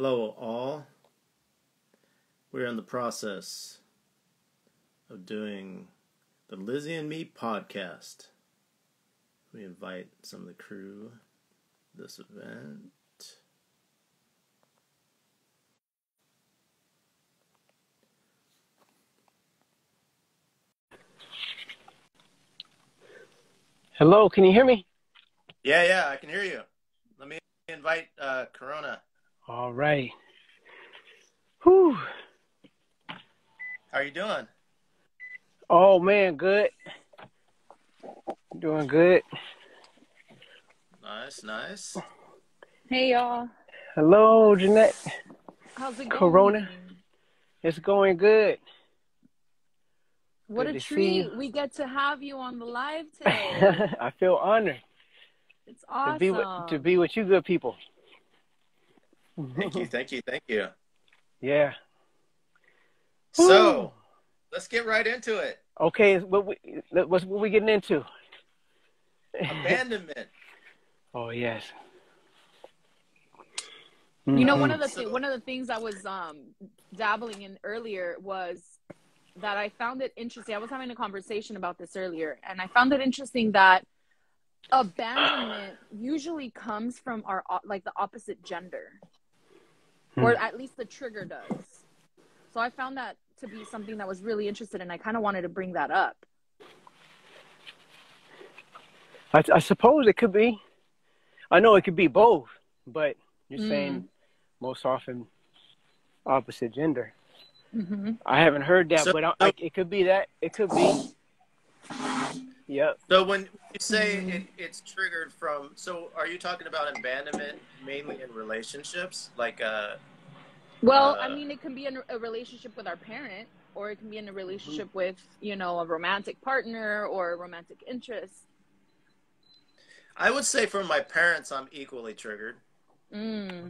Hello, all. We're in the process of doing the Lizzy and Me podcast. We invite some of the crew to this event. Hello, can you hear me? Yeah, I can hear you. Let me invite Corona. All right. Whew. How are you doing? Oh, man, good. Doing good. Nice. Hey, y'all. Hello, Jeanette. How's it going? Corona. It's going good. What good a to see you. treat. We get to have you on the live today. I feel honored. It's awesome. To be with you good people. Thank you. Yeah. So, let's get right into it. Okay, what we getting into? Abandonment. Oh, yes. You know, one of the things I was dabbling in earlier was that I found it interesting. I was having a conversation about this earlier, and I found it interesting that abandonment usually comes from the opposite gender, or at least the trigger does. So I found that to be something that was really interesting, and I kind of wanted to bring that up. I suppose it could be. I know it could be both, but you're saying most often opposite gender. Mm-hmm. I haven't heard that, but it could be that. It could be. Yep. So when you say it's triggered from, so are you talking about abandonment mainly in relationships? Well, I mean, it can be in a relationship with our parent, or it can be in a relationship with, a romantic partner or a romantic interest. I would say from my parents, I'm equally triggered. But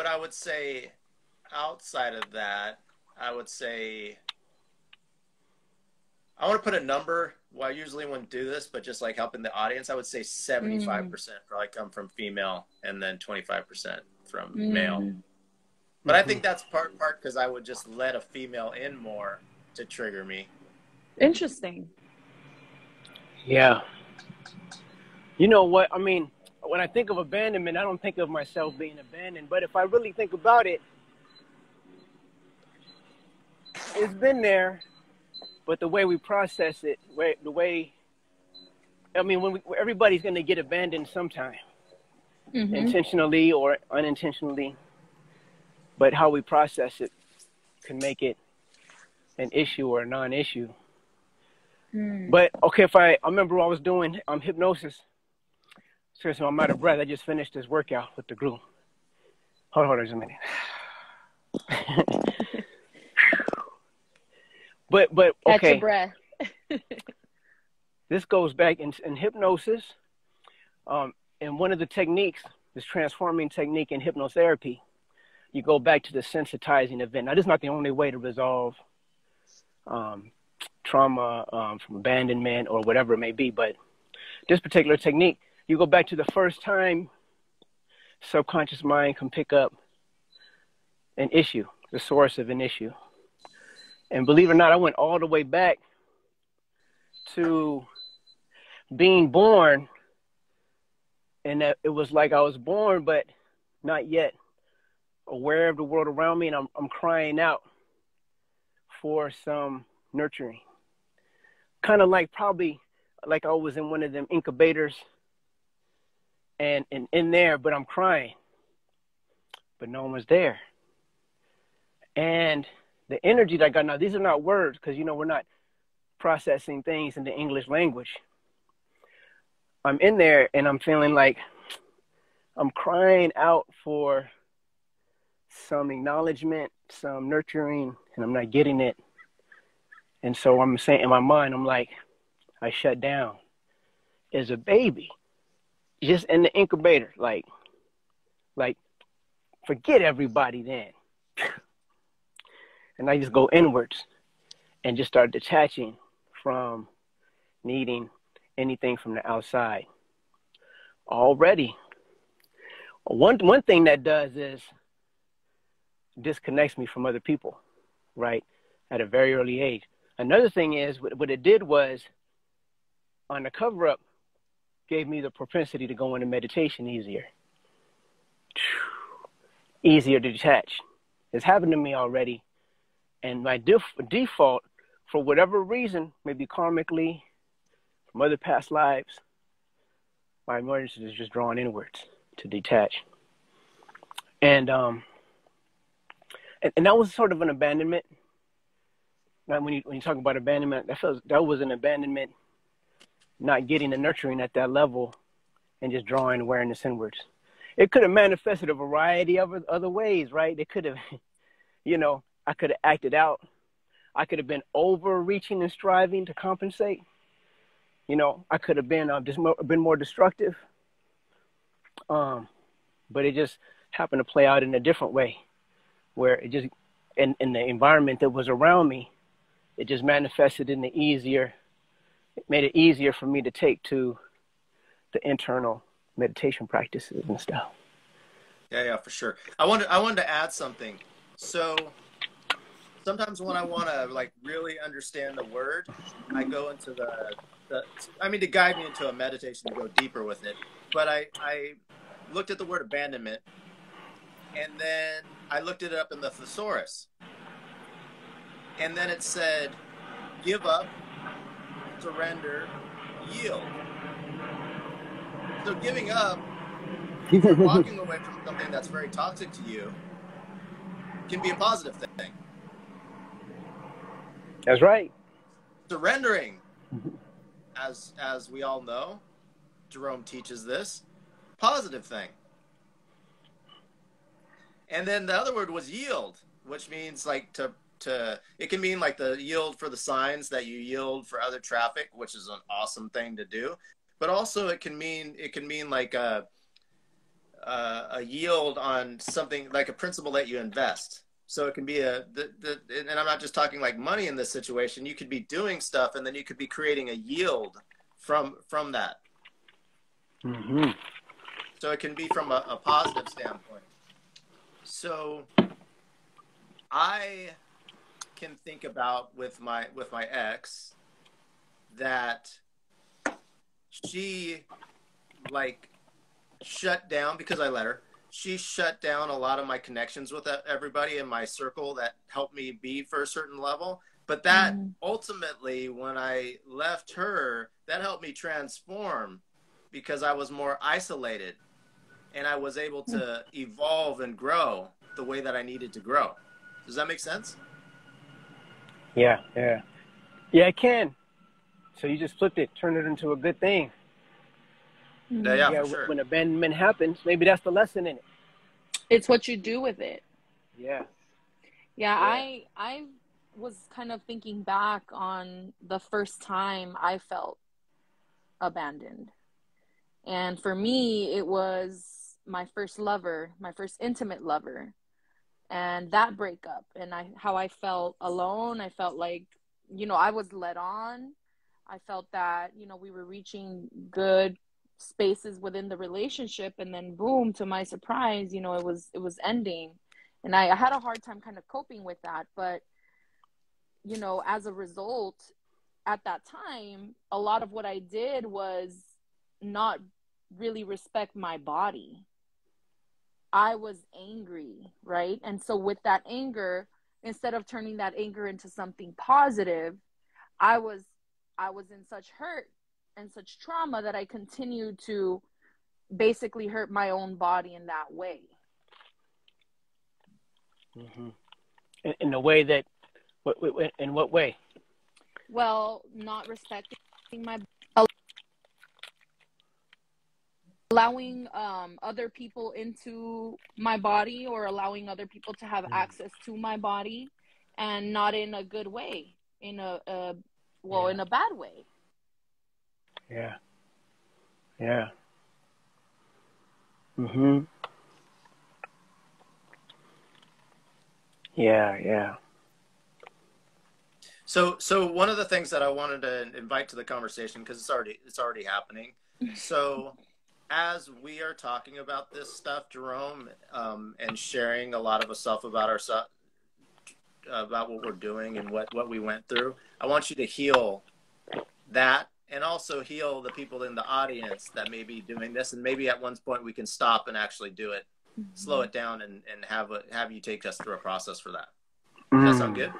I would say outside of that, I would say I want to put a number. Well, I usually wouldn't do this, but just like helping the audience, I would say 75% probably come from female, and then 25% from male. But I think that's part because I would just let a female in more to trigger me. Interesting. Yeah. You know what? I mean, when I think of abandonment, I don't think of myself being abandoned. But if I really think about it, it's been there. But the way we process it, everybody's going to get abandoned sometime, intentionally or unintentionally. But how we process it can make it an issue or a non-issue. But okay, I remember I was doing hypnosis. Seriously, I'm out of breath. I just finished this workout with the group. Hold on just a minute. But okay. Catch your breath. This goes back in hypnosis. And one of the techniques, this transforming technique in hypnotherapy, you go back to the sensitizing event. Now, this is not the only way to resolve trauma from abandonment or whatever it may be, but this particular technique, you go back to the first time subconscious mind can pick up an issue, the source of an issue. And believe it or not, I went all the way back to being born, and that it was like I was born, but not yet aware of the world around me, and I'm crying out for some nurturing. Kind of probably like I was in one of them incubators and in there, but I'm crying. But no one was there. And the energy that I got, now these are not words, because we're not processing things in the English language. I'm in there and I'm feeling like I'm crying out for some acknowledgement, some nurturing, and I'm not getting it. And so I'm saying in my mind, I'm like, I shut down as a baby, just in the incubator, like forget everybody then. And I just go inwards and just start detaching from needing anything from the outside. Already, one thing that does is disconnects me from other people, right, at a very early age. Another thing is what it did was, on the cover up, gave me the propensity to go into meditation easier. Easier to detach. It's happened to me already. And my default, for whatever reason, maybe karmically, from other past lives, my emergence is just drawn inwards to detach. And that was sort of an abandonment. Now, when you talk about abandonment, that was an abandonment, not getting the nurturing at that level and just drawing awareness inwards. It could have manifested a variety of other ways, right? It could have, I could have acted out. I could have been overreaching and striving to compensate. I could have been been more destructive. But it just happened to play out in a different way, where it just, in the environment that was around me, it just manifested in it made it easier for me to take to the internal meditation practices and stuff. Yeah, for sure. I wanted to add something. So sometimes when I want to like really understand the word, I go into to guide me into a meditation to go deeper with it. But I looked at the word abandonment, and then I looked it up in the thesaurus. And then it said, give up, surrender, yield. So giving up, if you're walking away from something that's very toxic to you, can be a positive thing. That's right. Surrendering, as we all know, Jerome teaches this, positive thing. And then the other word was yield, which means like it can mean like the yield for the signs, that you yield for other traffic, which is an awesome thing to do. But also it can mean like a yield on something, like a principle that you invest. So it can be and I'm not just talking like money in this situation. You could be doing stuff, and then you could be creating a yield from that. Mm-hmm. So it can be from a positive standpoint. So I can think about with my ex that she like shut down, because I let her. She shut down a lot of my connections with everybody in my circle that helped me be for a certain level. But that ultimately, when I left her, that helped me transform, because I was more isolated and I was able to evolve and grow the way that I needed to grow. Does that make sense? Yeah, it can. So you just flipped it, turned it into a good thing. Yeah, for sure. When abandonment happens, maybe that's the lesson in it. It's what you do with it. Yeah. I was kind of thinking back on the first time I felt abandoned. And for me, it was my first lover, my first intimate lover. And that breakup, and how I felt alone. I felt like, I was led on. I felt that, we were reaching good spaces within the relationship, and then boom, to my surprise, it was ending. And I had a hard time kind of coping with that. But, as a result, at that time, a lot of what I did was not really respect my body. I was angry, right? And so with that anger, instead of turning that anger into something positive, I was in such hurt and such trauma that I continued to basically hurt my own body in that way. Mm-hmm. In the way that, in what way? Well, not respecting my, allowing other people into my body, or allowing other people to have access to my body, and not in a good way, in a bad way. Yeah. Mm-hmm. Yeah. So one of the things that I wanted to invite to the conversation, because it's already happening. So as we are talking about this stuff, Jerome, and sharing a lot of stuff about ourselves, about what we're doing and what we went through, I want you to heal that, and also heal the people in the audience that may be doing this, and maybe at one point we can stop and actually do it, slow it down, and have you take us through a process for that. Does that sound good?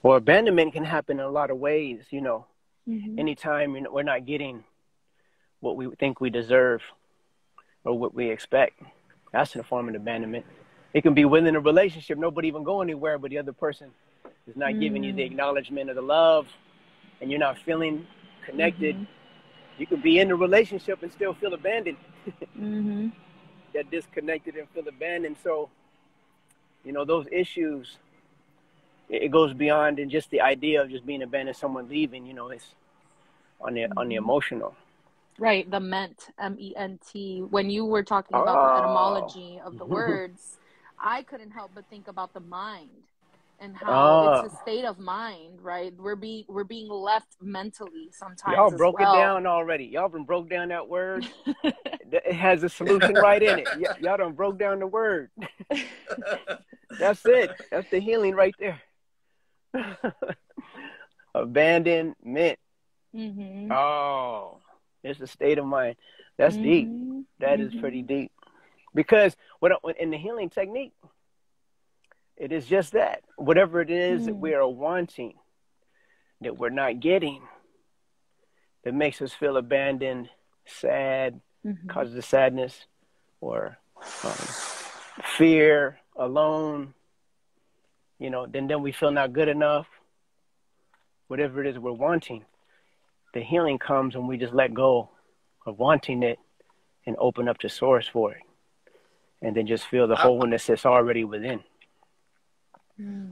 Well, abandonment can happen in a lot of ways, you know. Anytime we're not getting what we think we deserve or what we expect, that's a form of abandonment. It can be within a relationship, nobody even go anywhere, but the other person is not giving you the acknowledgement of the love, and you're not feeling connected. You can be in the relationship and still feel abandoned. Get disconnected and feel abandoned. So, you know, those issues, it goes beyond than just the idea of just being abandoned, someone leaving. You know, it's on the emotional. Right, the ment, M-E-N-T. When you were talking about the etymology of the words, I couldn't help but think about the mind and how it's a state of mind, right? We're being left mentally sometimes. Y'all broke it down already. Y'all done broke down that word. It has a solution right in it. Y'all done broke down the word. That's it. That's the healing right there. Abandonment. Oh, it's a state of mind. That's deep. That is pretty deep. Because in the healing technique, it is just that. Whatever it is that we are wanting, that we're not getting, that makes us feel abandoned, sad, causes of sadness, or fear, alone, you know, then we feel not good enough. Whatever it is we're wanting, the healing comes when we just let go of wanting it and open up to source for it. And then just feel the wholeness that's already within.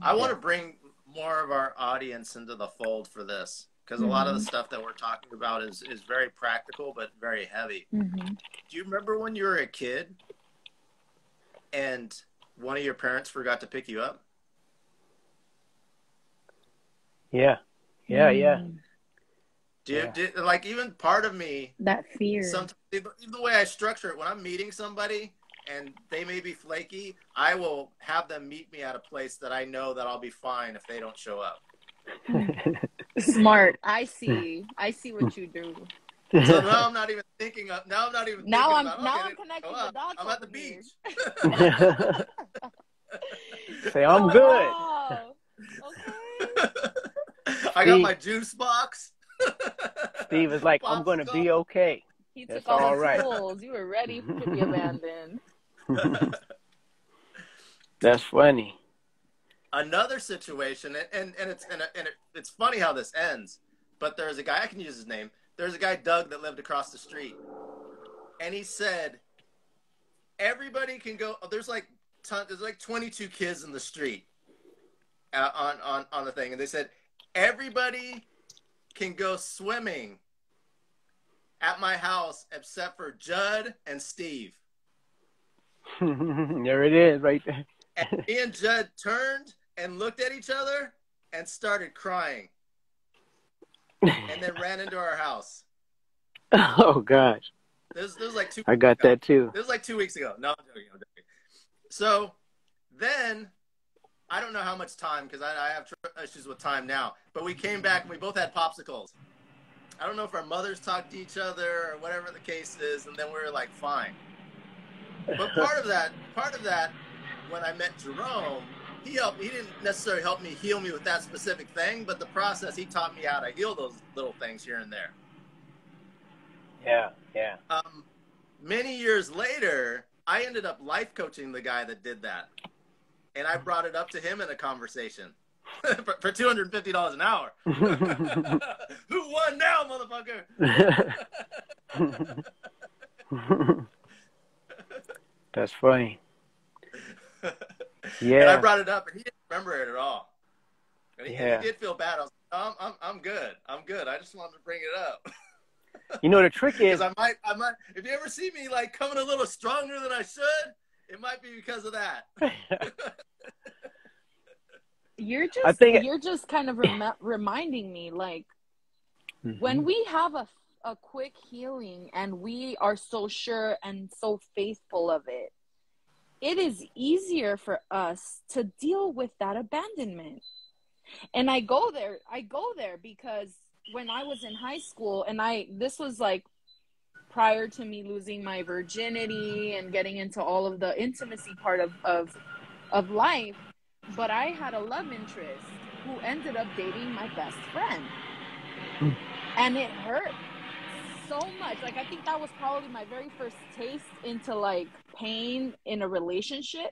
I want to bring more of our audience into the fold for this, because a lot of the stuff that we're talking about is very practical, but very heavy. Do you remember when you were a kid and one of your parents forgot to pick you up? Yeah. Like, even part of me, that fear, sometimes, even the way I structure it, when I'm meeting somebody and they may be flaky, I will have them meet me at a place that I know that I'll be fine if they don't show up. Smart. I see what you do. So now I'm not even thinking of. Now I'm connecting the dots. I'm at the beach. Say I'm good. Wow. Okay. I got my juice box. Steve is like, I'm going to be okay. He took all the tools. You were ready to be abandoned. That's funny. Another situation, and it's funny how this ends. But there's a guy, I can use his name. There's a guy, Doug, that lived across the street, and he said, everybody can go. There's like 22 kids in the street on the thing, and they said everybody can go swimming at my house except for Judd and Steve. There it is, right there. And me and Judd turned and looked at each other and started crying, and then ran into our house. Oh gosh. This was like 2 weeks I got ago. that too. This was like 2 weeks ago. No, I'm joking. So then, I don't know how much time, because I have issues with time now, but we came back and we both had popsicles. I don't know if our mothers talked to each other or whatever the case is, and then we were like, fine. But part of that, when I met Jerome, he didn't necessarily help me heal me with that specific thing, but the process, he taught me how to heal those little things here and there. Yeah. Many years later, I ended up life coaching the guy that did that. And I brought it up to him in a conversation for $250 an hour. Who won now, motherfucker? That's funny. Yeah. And I brought it up, and he didn't remember it at all. And he did feel bad. I was like, I'm good. I'm good. I just wanted to bring it up. You know, the trick is, I might, if you ever see me like coming a little stronger than I should, it might be because of that. I think you're just kind of reminding me, like, when we have a quick healing and we are so sure and so faithful of it, it is easier for us to deal with that abandonment. And I go there because when I was in high school, and this was like prior to me losing my virginity and getting into all of the intimacy part of life, but I had a love interest who ended up dating my best friend. And it hurt so much. Like, I think that was probably my very first taste into like pain in a relationship.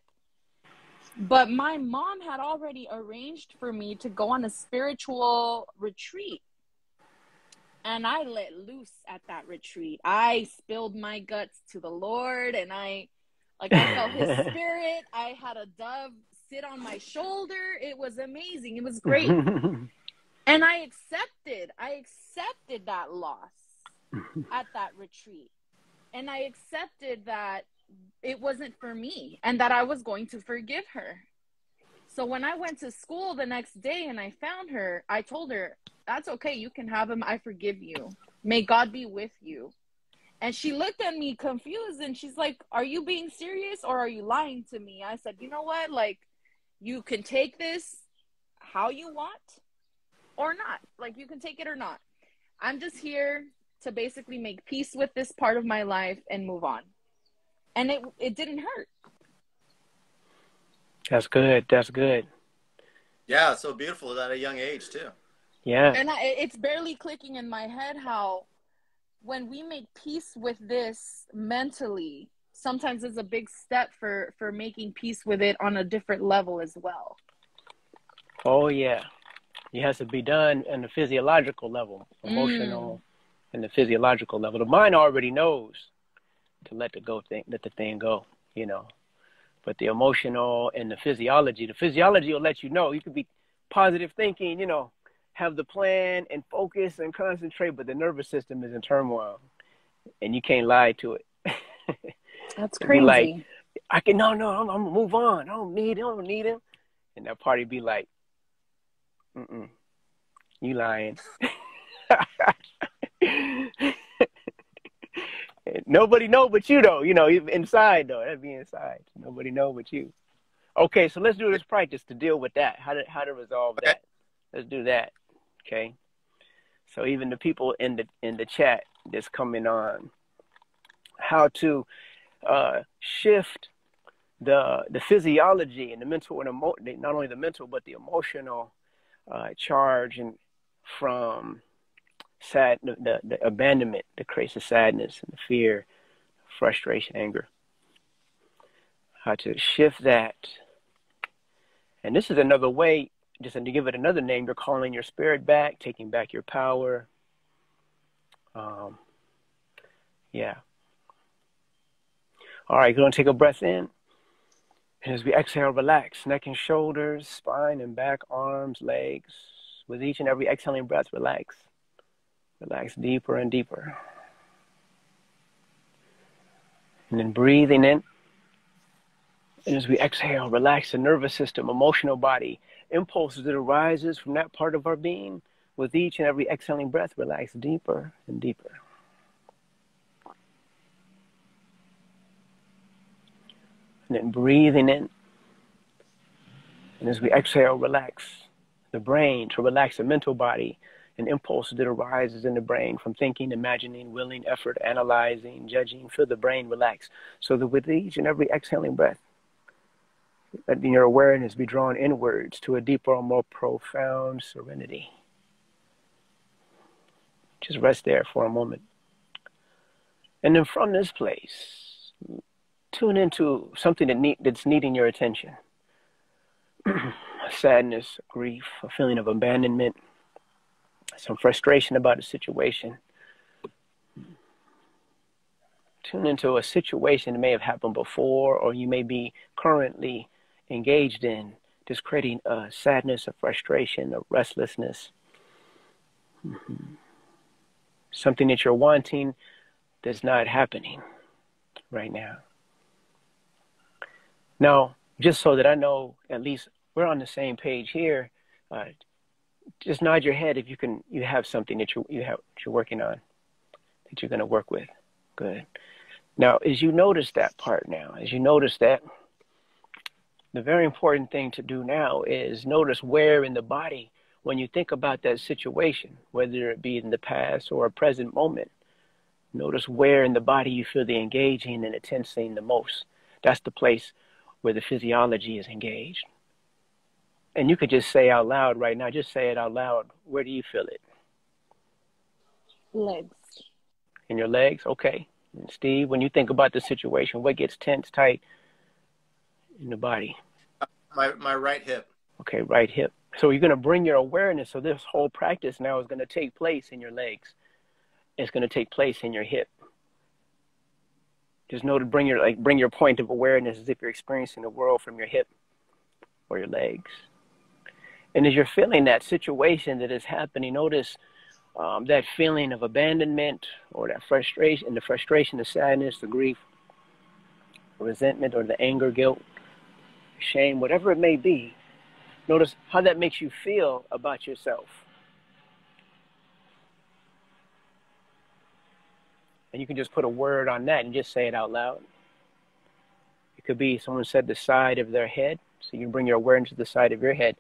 But my mom had already arranged for me to go on a spiritual retreat. And I let loose at that retreat. I spilled my guts to the Lord, and I felt his spirit. I had a dove sit on my shoulder. It was amazing. It was great. And I accepted that loss at that retreat. And I accepted that it wasn't for me and that I was going to forgive her. So when I went to school the next day and I found her, I told her, that's okay. You can have him. I forgive you. May God be with you. And she looked at me confused and she's like, are you being serious or are you lying to me? I said, you know what? Like, you can take this how you want or not. Like, you can take it or not. I'm just here to basically make peace with this part of my life and move on. And it didn't hurt. That's good. That's good. Yeah, it's so beautiful at a young age too. Yeah. And it's barely clicking in my head how when we make peace with this mentally, sometimes it's a big step for making peace with it on a different level as well. Oh, yeah. It has to be done on the physiological level, emotional, and the physiological level. The mind already knows to let the thing go, you know. But the emotional and the physiology will let you know. You could be positive thinking, you know, have the plan and focus and concentrate, but the nervous system is in turmoil and you can't lie to it. That's crazy. Be like, I'm gonna move on. I don't need him. And that party be like, you lying. Nobody know but you, though. You know, inside, though. That'd be inside. Nobody know but you. Okay, so let's do this practice to deal with that. How to resolve that. Let's do that. Okay. So even the people in the chat that's coming on, how to shift the physiology and the mental and not only the mental but the emotional charge and from the abandonment that creates the sadness and the fear, frustration, anger. How to shift that. And this is another way, just to give it another name, you're calling your spirit back, taking back your power. Yeah. All right, going to take a breath in. And as we exhale, relax. Neck and shoulders, spine and back, arms, legs. With each and every exhaling breath, relax. Relax deeper and deeper. And then breathing in. And as we exhale, relax the nervous system, emotional body, impulses that arises from that part of our being. With each and every exhaling breath, relax deeper and deeper. And then breathing in. And as we exhale, relax the brain, to relax the mental body, an impulse that arises in the brain from thinking, imagining, willing, effort, analyzing, judging. Feel the brain relax. So that with each and every exhaling breath, let your awareness be drawn inwards to a deeper, more profound serenity. Just rest there for a moment. And then from this place, tune into something that's needing your attention. Sadness, grief, a feeling of abandonment, some frustration about a situation. Tune into a situation that may have happened before or you may be currently engaged in, just creating a sadness, a frustration, a restlessness. Something that you're wanting that's not happening right now. Now, just so that I know at least we're on the same page here. Just nod your head if you have something that you're working on, that you're going to work with. Good. Now, as you notice that part now, as you notice that, the very important thing to do now is notice where in the body, when you think about that situation, whether it be in the past or a present moment, notice where in the body you feel the engaging and the tensing the most. That's the place where the physiology is engaged. And you could just say out loud right now, just say it out loud. Where do you feel it? Legs. In your legs? Okay. And Steve, when you think about the situation, what gets tense, tight in the body? My right hip. Okay, right hip. So you're going to bring your awareness. So this whole practice now is going to take place in your legs. It's going to take place in your hip. Just know to bring your point of awareness as if you're experiencing the world from your hip or your legs. And as you're feeling that situation that is happening, notice that feeling of abandonment or that frustration, the sadness, the grief, the resentment, or the anger, guilt, shame, whatever it may be. Notice how that makes you feel about yourself. And you can just put a word on that and just say it out loud. It could be someone said the side of their head. So you bring your awareness to the side of your head.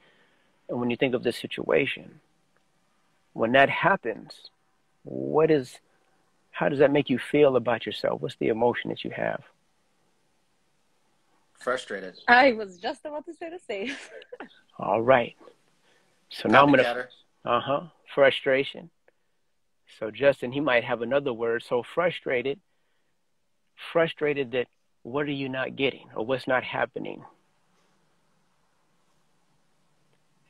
And when you think of this situation, when that happens, how does that make you feel about yourself? What's the emotion that you have? Frustrated. I was just about to say the same. All right. So now I'm going to... Frustration. So Justin, he might have another word. So frustrated that what are you not getting or what's not happening?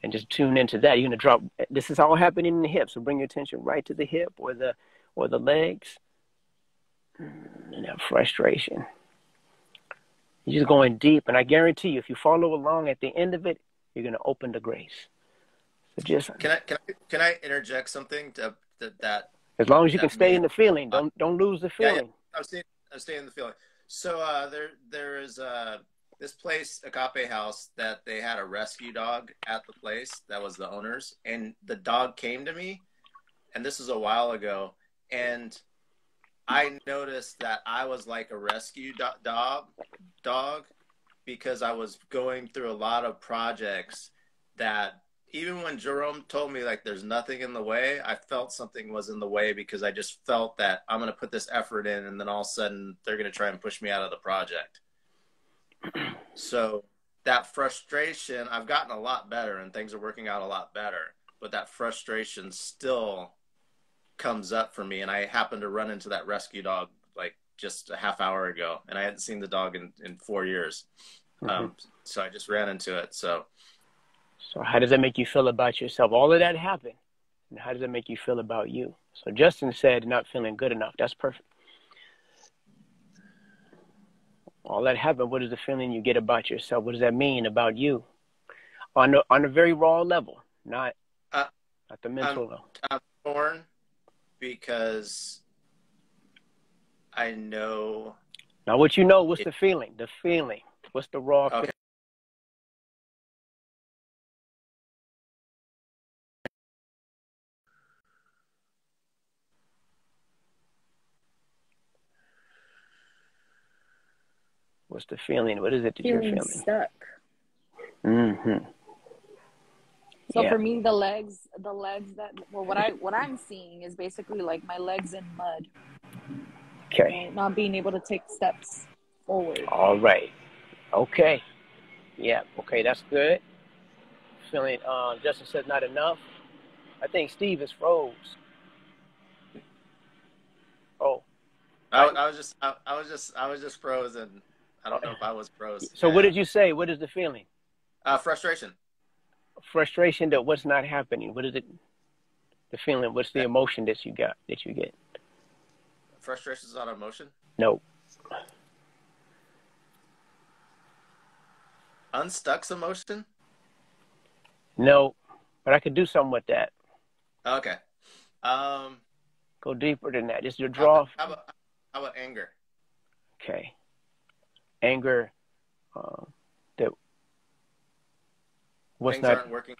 And just tune into that. You're going to drop, this is all happening in the hip. So bring your attention right to the hip or the legs. And that frustration. You're just going deep. And I guarantee you, if you follow along at the end of it, you're going to open the grace. So just can I interject something to that? As long as you can stay in the feeling, don't lose the feeling. Yeah. I'm staying in the feeling. So there is this place, Agape House, that they had a rescue dog at the place that was the owner's, and the dog came to me, and this was a while ago, and I noticed that I was like a rescue dog because I was going through a lot of projects that even when Jerome told me like there's nothing in the way, I felt something was in the way because I just felt that I'm going to put this effort in and then all of a sudden they're going to try and push me out of the project. So that frustration, I've gotten a lot better and things are working out a lot better, but that frustration still comes up for me. And I happened to run into that rescue dog like just a half hour ago, and I hadn't seen the dog in 4 years. So I just ran into it. So how does that make you feel about yourself? All of that happened. And how does it make you feel about you? So Justin said not feeling good enough. That's perfect. All that happened. What is the feeling you get about yourself? What does that mean about you? On a very raw level, not the mental level. I'm torn because I know. Now what you know, what's the feeling? The feeling. What's the raw feeling? What's the feeling? What is it that you're feeling? Stuck. Mm-hmm. So for me, the legs what I'm seeing is basically like my legs in mud. Okay. Not being able to take steps forward. All right. Okay. Yeah. Okay. That's good. Feeling. Justin says not enough. I think Steve is froze. Oh. I was just frozen. I don't know if I was frozen. So what did you say? What is the feeling? Frustration. Frustration that what's not happening. What is it? The feeling. What's the emotion that you get? Frustration is not an emotion? No. Unstuck's emotion? No, but I could do something with that. Okay. Go deeper than that. Just your draw. How about anger? Okay. Anger. That What's Things not? aren't working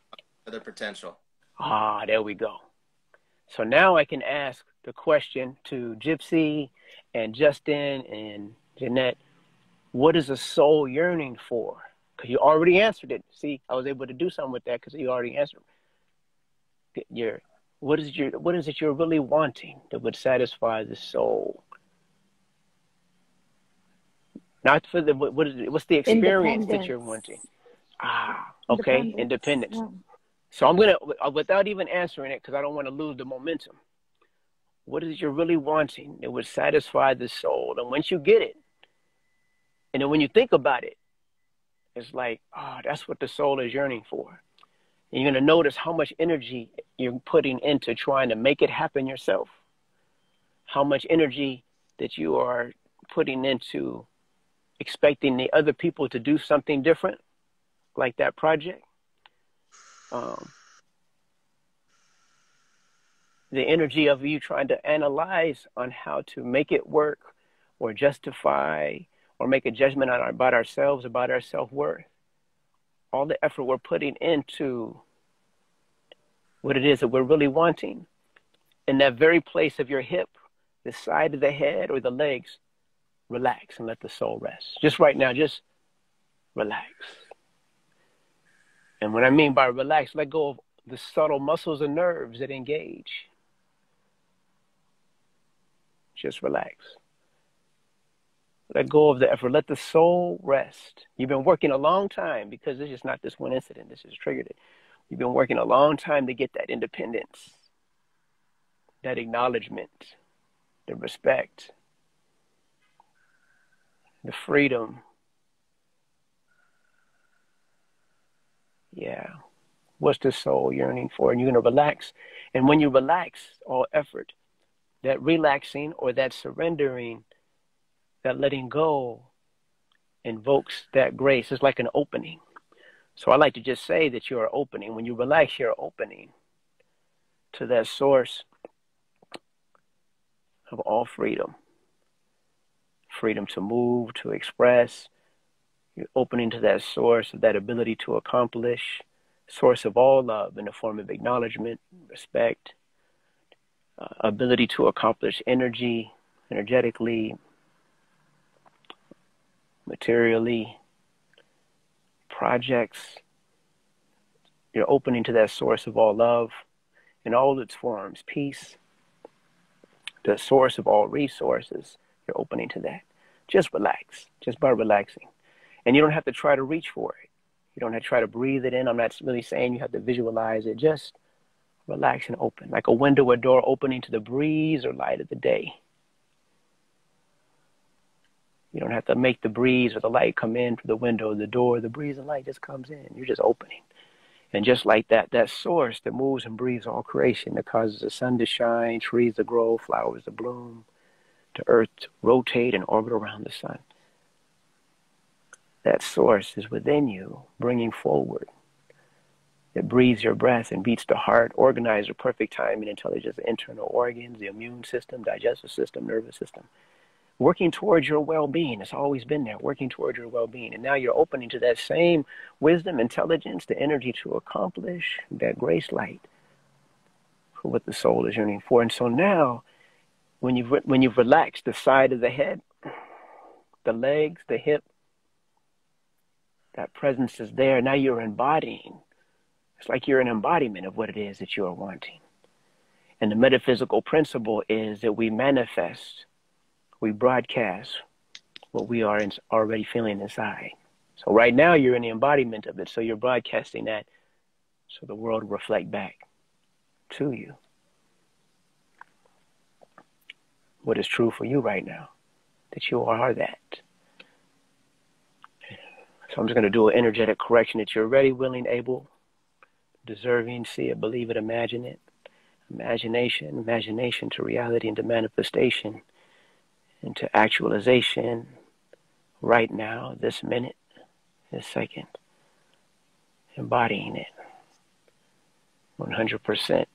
to their potential. Ah, there we go. So now I can ask the question to Gypsy and Justin and Jeanette, what is a soul yearning for? Because you already answered it. See, I was able to do something with that because you already answered. What is it you're really wanting that would satisfy the soul? Not for the what's the experience that you're wanting? Ah, okay, independence. Yeah. So I'm gonna, without even answering it, because I don't want to lose the momentum. What is it you're really wanting that would satisfy the soul? And once you get it, and then when you think about it, it's like, oh, that's what the soul is yearning for. And you're gonna notice how much energy you're putting into trying to make it happen yourself. How much energy that you are putting into expecting the other people to do something different, like that project. The energy of you trying to analyze on how to make it work or justify or make a judgment about ourselves, about our self-worth. All the effort we're putting into what it is that we're really wanting. In that very place of your hip, the side of the head or the legs, relax and let the soul rest. Just right now, just relax. And what I mean by relax, let go of the subtle muscles and nerves that engage. Just relax. Let go of the effort. Let the soul rest. You've been working a long time, because this is not this one incident. This has triggered it. You've been working a long time to get that independence, that acknowledgement, the respect, the freedom. Yeah. What's the soul yearning for? And you're going to relax. And when you relax all effort, that relaxing or that surrendering, that letting go invokes that grace. It's like an opening. So I like to just say that you're opening. When you relax, you're opening to that source of all freedom. Freedom to move, to express. You're opening to that source of that ability to accomplish, source of all love in the form of acknowledgement, respect, ability to accomplish energetically, materially, projects. You're opening to that source of all love in all its forms, peace, the source of all resources. You're opening to that. Just relax, just by relaxing. And you don't have to try to reach for it. You don't have to try to breathe it in. I'm not really saying you have to visualize it. Just relax and open, like a window or door opening to the breeze or light of the day. You don't have to make the breeze or the light come in through the window or the door. The breeze and light just comes in. You're just opening. And just like that, that source that moves and breathes all creation, that causes the sun to shine, trees to grow, flowers to bloom, the earth to rotate and orbit around the sun. That source is within you, bringing forward. It breathes your breath and beats the heart, organizes your perfect timing, intelligence, the internal organs, the immune system, digestive system, nervous system. Working towards your well-being. It's always been there, working towards your well-being. And now you're opening to that same wisdom, intelligence, the energy to accomplish that grace light for what the soul is yearning for. And so now, when you've relaxed the side of the head, the legs, the hip, that presence is there. Now you're embodying. It's like you're an embodiment of what it is that you are wanting. And the metaphysical principle is that we manifest, we broadcast what we are already feeling inside. So right now you're in the embodiment of it. So you're broadcasting that so the world will reflect back to you. What is true for you right now, that you are that. So I'm just going to do an energetic correction that you're ready, willing, able, deserving, see it, believe it, imagine it. Imagination to reality and to manifestation and to actualization right now, this minute, this second. Embodying it 100%.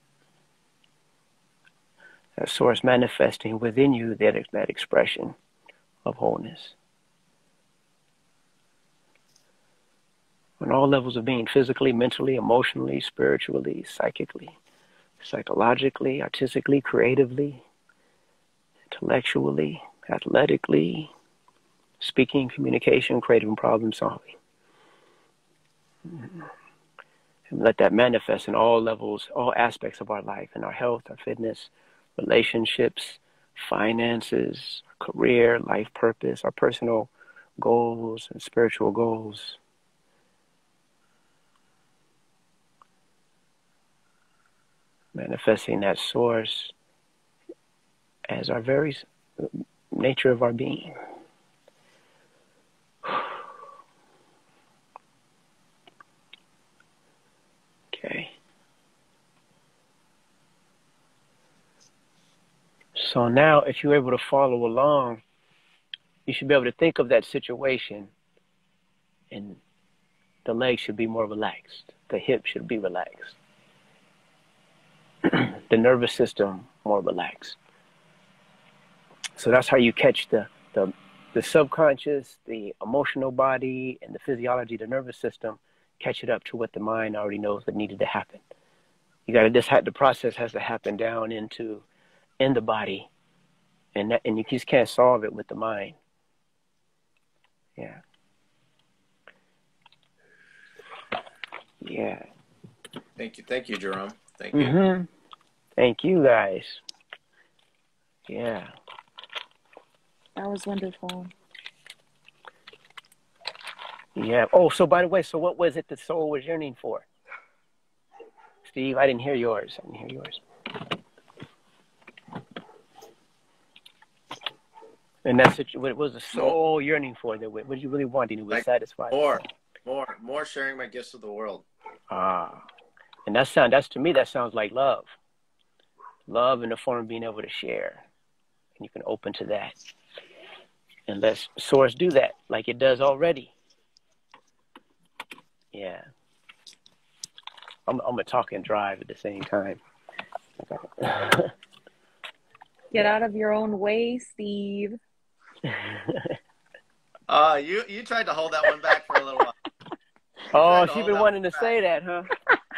That source manifesting within you that expression of wholeness. on all levels of being, physically, mentally, emotionally, spiritually, psychically, psychologically, artistically, creatively, intellectually, athletically, speaking, communication, creative and problem solving. And let that manifest in all levels, all aspects of our life, in our health, our fitness, relationships, finances, career, life purpose, our personal goals and spiritual goals. Manifesting that source as our very nature of our being. Okay. So now, if you're able to follow along, you should be able to think of that situation, and the legs should be more relaxed. The hip should be relaxed. The nervous system more relaxed. So that's how you catch the subconscious, the emotional body, and the physiology, the nervous system, catch it up to what the mind already knows that needed to happen. You got to the process has to happen down in the body, and you just can't solve it with the mind. Yeah. Yeah. Thank you, Jerome. Thank you. Mm-hmm. Thank you, guys. Yeah. That was wonderful. Yeah. Oh, so by the way, so what was it the soul was yearning for? Steve, I didn't hear yours. And that's what was the soul yearning for? What did you really want? You were satisfied. More sharing my gifts with the world. And that's to me, that sounds like love. Love in the form of being able to share. And you can open to that. And let Source do that like it does already. Yeah. I'm going to talk and drive at the same time. Get out of your own way, Steve. You tried to hold that one back for a little while. Oh, she's been wanting to say that, huh?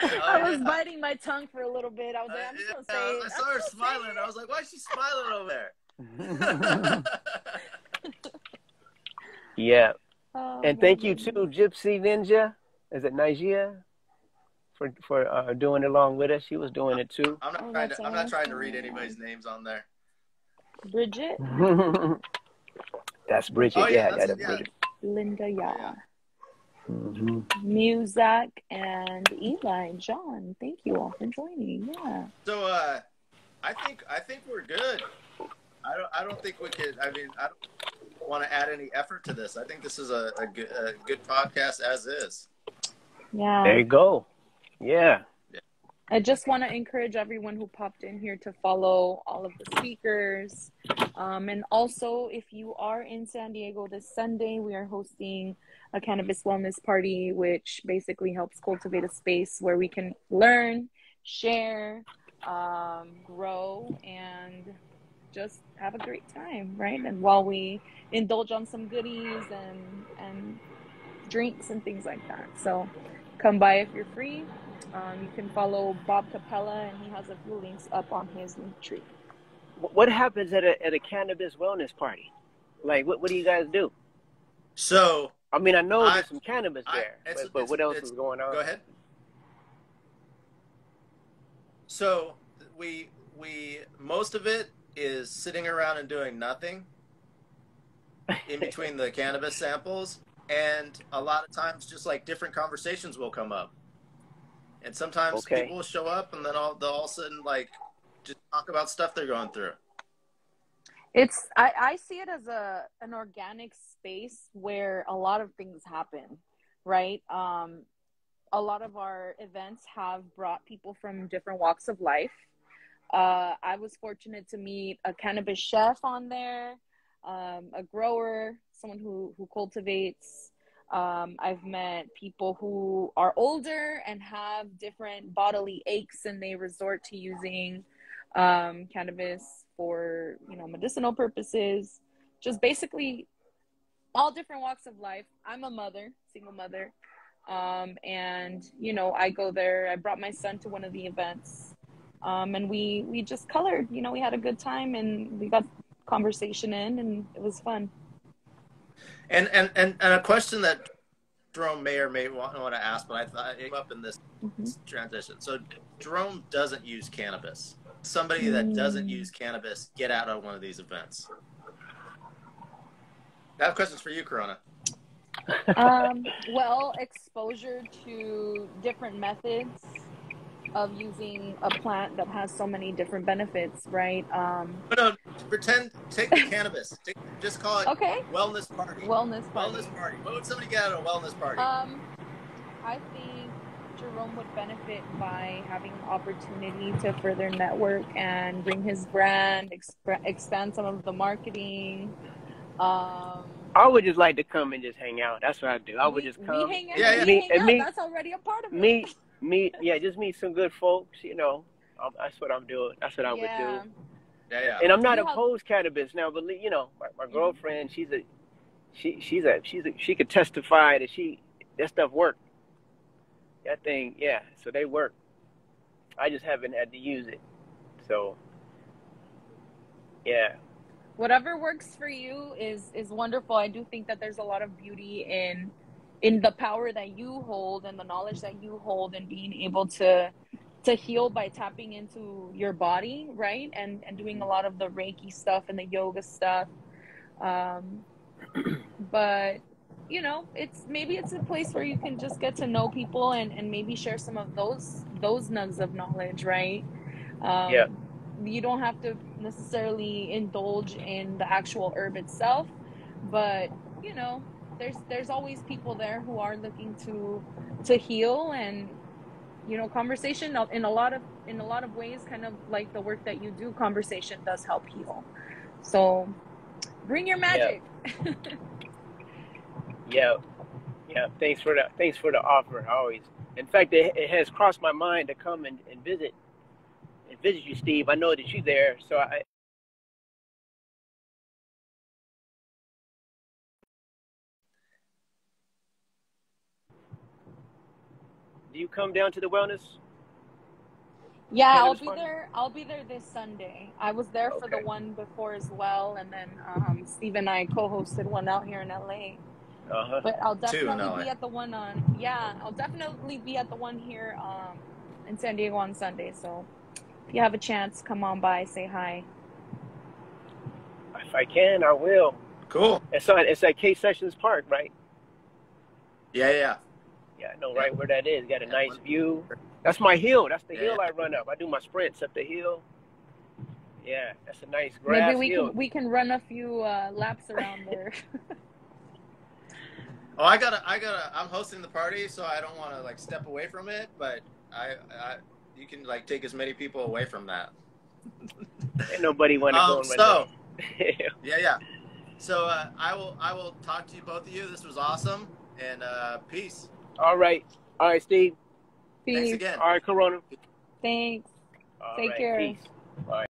I was biting my tongue for a little bit. I was like, I'm just going to say it. I saw her smiling. I was like, why is she smiling over there? Yeah. And thank you, too, Gypsy Ninja. Is it Nigeria? For doing it along with us. She was doing it, too. I'm not trying to read anybody's names on there. Bridget? That's Bridget. Oh, yeah, that's Bridget. Linda, yeah. Mm-hmm. Muzak and Eli and John. Thank you all for joining. Yeah. So I think we're good. I don't think we could. I mean, I don't want to add any effort to this. I think this is a good podcast as is. Yeah. There you go. Yeah. I just want to encourage everyone who popped in here to follow all of the speakers. And also, if you are in San Diego this Sunday, we are hosting a cannabis wellness party, which basically helps cultivate a space where we can learn, share, grow, and just have a great time, right? And while we indulge on some goodies and drinks and things like that. So come by if you're free. You can follow Bob Capella, and he has a few links up on his link tree. What happens at a cannabis wellness party? Like, what do you guys do? So, I mean, I know there's some cannabis there, but what else is going on? Go ahead. So, we most of it is sitting around and doing nothing in between the cannabis samples, and a lot of times just like different conversations will come up. And sometimes people will show up, and then they'll all of a sudden like just talk about stuff they're going through. I see it as an organic space where a lot of things happen, right? A lot of our events have brought people from different walks of life. I was fortunate to meet a cannabis chef on there, a grower, someone who cultivates. I've met people who are older and have different bodily aches, and they resort to using cannabis for, medicinal purposes. Just basically all different walks of life. I'm a mother, single mother. And, you know, I go there. I brought my son to one of the events. And we just colored, you know, we had a good time and we got conversation in and it was fun. And a question that Jerome may or may want to ask, but I thought it came up in this transition. So Jerome doesn't use cannabis. Somebody that doesn't use cannabis, get out of one of these events. I have questions for you, Corona. Well, exposure to different methods of using a plant that has so many different benefits, right? No, take the cannabis. Just call it wellness party. Wellness party. Wellness party. What would somebody get out of a wellness party? I think Jerome would benefit by having an opportunity to further network and bring his brand, expand some of the marketing. I would just like to come and just hang out. That's what I do. I would just come. We hang out. That's already a part of it. Just meet some good folks, you know. That's what I'm doing. That's what I would do. Yeah. And I'm not opposed cannabis now, but you know, my girlfriend, she could testify that that stuff worked. That thing, so they work. I just haven't had to use it. So, yeah. Whatever works for you is wonderful. I do think that there's a lot of beauty in the power that you hold and the knowledge that you hold and being able to heal by tapping into your body, right? And doing a lot of the Reiki stuff and the yoga stuff. But you know, it's a place where you can just get to know people and maybe share some of those nugs of knowledge, right? You don't have to necessarily indulge in the actual herb itself, but you know, there's always people there who are looking to heal, and you know, conversation in a lot of ways, kind of like the work that you do, conversation does help heal. So bring your magic. Yeah. Thanks for the offer. Always. In fact, it has crossed my mind to come and visit you, Steve. I know that you're there, so do you come down to the wellness? Yeah, I'll be there this Sunday. I was there for the one before as well, and then Steve and I co-hosted one out here in LA. But I'll definitely be at the one I'll definitely be at the one here in San Diego on Sunday. So if you have a chance, come on by, say hi. If I can, I will. Cool. It's at K Sessions Park, right? Yeah, I know right where that is. Got a nice view. That's my hill. That's the hill I run up. I do my sprints up the hill. Yeah, that's a nice grass hill. We can run a few laps around there. Oh, I'm hosting the party, so I don't want to like step away from it, but you can like take as many people away from that. Ain't nobody want to go and run. Yeah. So I will talk to you, both of you. This was awesome, and peace. All right, Steve. Peace. Thanks again. All right, Corona. Thanks. Take care. Peace. All right.